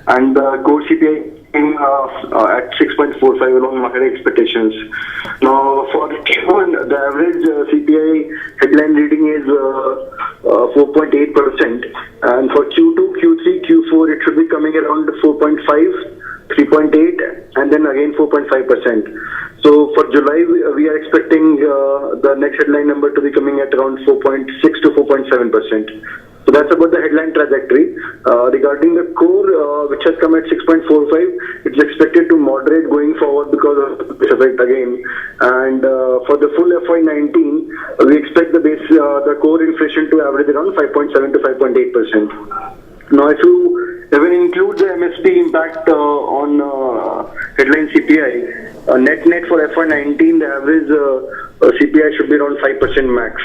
and the Core-CPI at 6.45 along market expectations. Now for Q1, the average CPI headline reading is 4.8%, and for Q2, Q3, Q4 it should be coming around 4.5, 3.8, and then again 4.5%. So for July, we are expecting the next headline number to be coming at around 4.6 to 4.7%. So that's about the headline trajectory. Regarding the core, which has come at 6.45, it's expected to moderate going forward because of this effect again. And for the full FY19, we expect the core inflation to average around 5.7 to 5.8%. Now, if you even include the MSP impact on headline CPI, net for FY19, the average CPI should be around 5% max,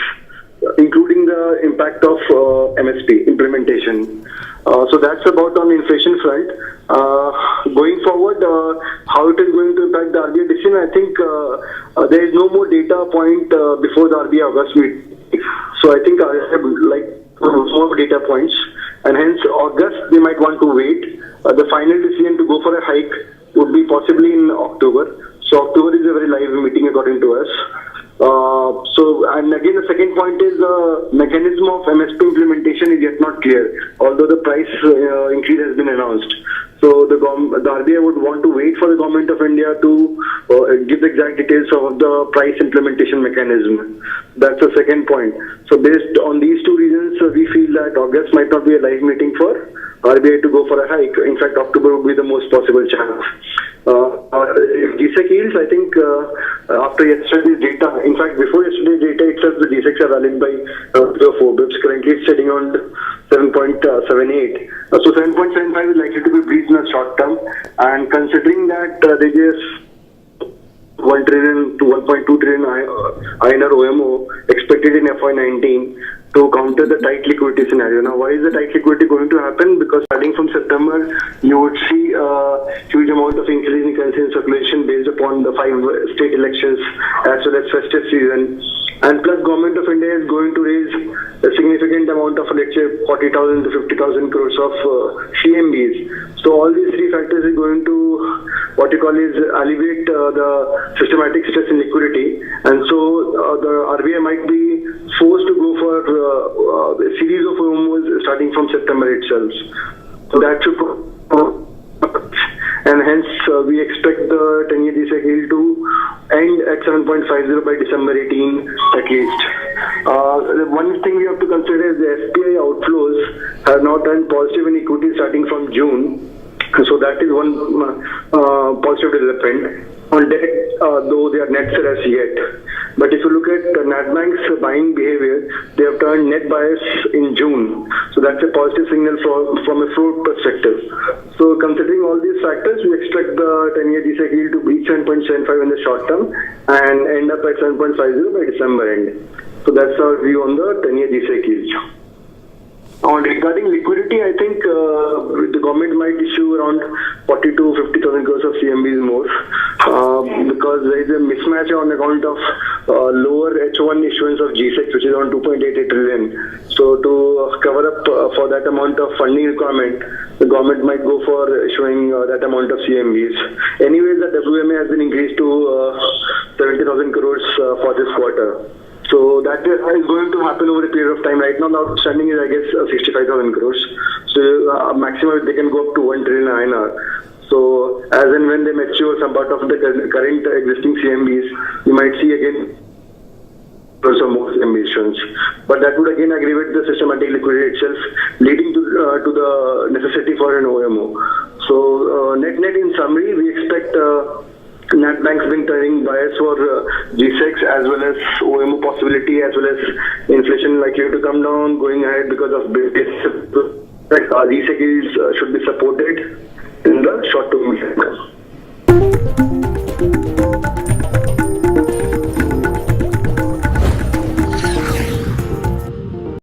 including the impact of MSP implementation. So that's about on inflation front. Going forward, how it is going to impact the RBI decision, I think there is no more data point before the RBI August meeting. So I think I have more data points, and hence August they might want to wait. The final decision to go for a hike would be possibly in October. So October is a very live meeting according to us. And again, the second point is the mechanism of MSP implementation is yet not clear, although the price increase has been announced. So the RBI would want to wait for the Government of India to give the exact details of the price implementation mechanism. That's the second point. So based on these two reasons, we feel that August might not be a live meeting for RBI to go for a hike. In fact, October would be the most possible chance. GSEC yields, I think after yesterday's data, in fact before yesterday's data itself, the GSECs are rallying by 4 bips. Currently it's sitting on 7.78. So 7.75 is likely to be breached in the short term, and considering that there is 1 trillion to 1.2 trillion INR OMO expected in FY19 to counter the tight liquidity scenario. Now, why is the tight liquidity going to happen? Because starting from September, you would see a huge amount of increase in currency in circulation based upon the 5 state elections as well as festive season. And plus, Government of India is going to raise a significant amount of, let's say, 40,000 to 50,000 crores of CMBs. So all these three factors are going to, alleviate the systematic stress in liquidity. And so the RBI might be forced to go for a series of OMOs starting from September itself. So that should and hence we expect the 10-year GSEC yield to end at 7.50 by December 18 at least. One thing we have to consider is the FPI outflows have now turned positive in equity starting from June. So that is one positive development. On debt, though they are net sellers yet. But if you look at NatBank's buying behavior, they have turned net buyers in June. So that's a positive signal from a float perspective. So considering all these factors, we expect the 10-year GSEC yield to reach 7.75 in the short term and end up at 7.50 by December end. So that's our view on the 10-year GSEC yield. Regarding liquidity, I think the government might issue around 40 to 50,000 crores of CMBs more because there is a mismatch on account of lower H1 issuance of GSEC, which is around 2.88 trillion. So to cover up for that amount of funding requirement, the government might go for issuing that amount of CMBs. Anyways, the WMA has been increased to 70,000 crores for this quarter. So that is going to happen over a period of time. Right now, the outstanding is, I guess, 65,000 crores. So maximum they can go up to 1 trillion INR. So as and when they mature some part of the current existing CMBs, you might see again some more emissions. But that would again aggravate the systematic liquidity itself, leading to the necessity for an OMO. So net in summary, we expect NatBank's been turning bias for GSECs as well as OMO possibility as well as inflation likely to come down going ahead because of GSEC yields should be supported in the short to